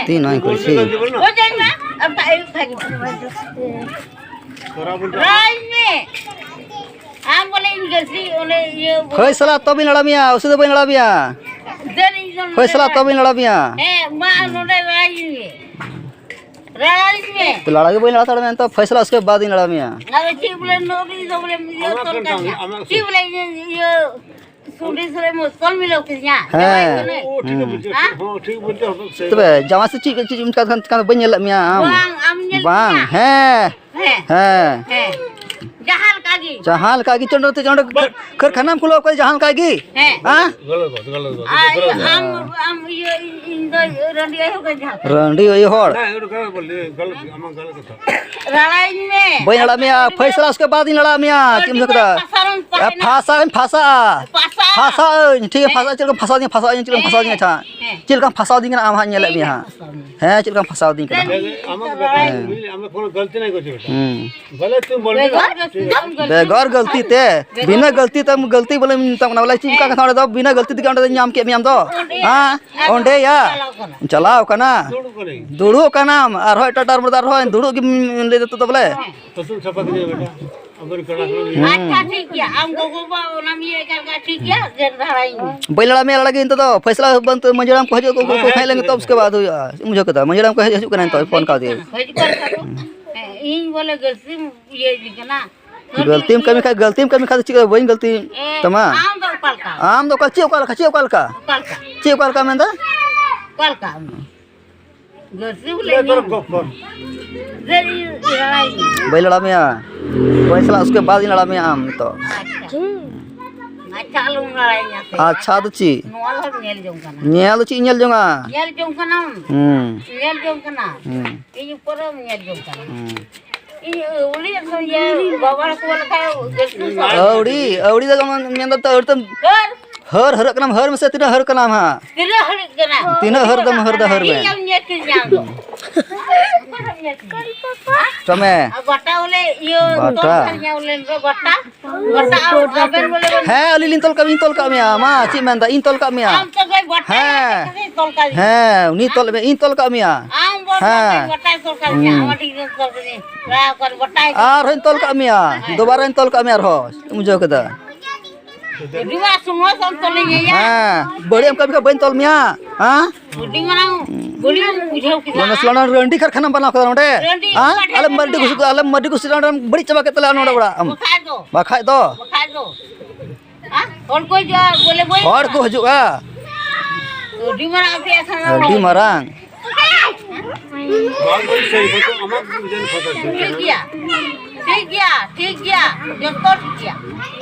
तीन आई कैसे फैसला तो भी लड़ा मिया उसे तो भी लड़ा मिया फैसला तो भी लड़ा मिया तो लड़ा के बोल लड़ा था मैं तो फैसला उसके बाद ही लड़ा मिया तबे जमा से चीज उनका बन लग मिया बांग है जहाल कागी चंडो ते चंडो कर खाना खुलो कोई जहाल कागी हां रंडी ओई होड़ भाई लड़ा मिया फैसला उसके बाद ही लड़ा मिया किम सकता फासा ठीक है फासा चलका फसा दिया था चलका फसा दी ना आम हां ले मिया है चलका फसा दी का हमें कोनो गलती नहीं कर गलत तुम बोल बेगर गलती ते बिना गलती तम गलती बोले तम ना वाला चीज का थाड़े दो बिना गलती के अंडे नाम के मियाम दो हां ओंडे या चलाओ कना दुड़ू कना और होय टटर मरदार होय दुड़ू के ले तो बोले तो तुम सपक दे बेटा अगर कड़ा अच्छा ठीक है हम गोगो नाम ये का ठीक है जर धराई बैलड़ा में लगे तो फैसला बंद मंजराम को हजो को खाई लेंगे तो उसके बाद मुझे कहता मंजराम को हजो करना तो फोन कर दे इन बोले गलती ये दिखना गलती में कमी खा चिक वही गलती तमा आम दो कल चियो कल का मेंदा कल का गलती भाई लड़ा में फैसला उसके बाद ही लड़ा में आम तो अच्छा तो ची नेल ची नेल जोंगा ये परम नेल जोंगा औड़ी तो मेंदा तो हर का नाम हर में से तीन हर का नाम हां तीन हर दम हर में तमे बटा बोले यो बटा है अली लिंतल का मिया मा ची मेंदा इन तल का मिया है उनी तल में इन तल का मिया हां आर हन तल का मिया दोबारा इन तल का मिया हो मुझे कदा दिवा सुनो सम तले या हां बड़ी हम कभी का बन तल मिया हां बुडी मनाऊ बुडी बुझाऊ कि सोना रंडी कारखाना बना कर ओडे हां अलम मर्डी गुस बड़ी चबा के तले ओडे बड़ा बखाय दो हां और कोई जो बोले बोल और को हजुगा बुडी मरा के ऐसा बुडी मरांग बात बोल सही तो अमक जन फसल ठीक गया जो तो ठीक गया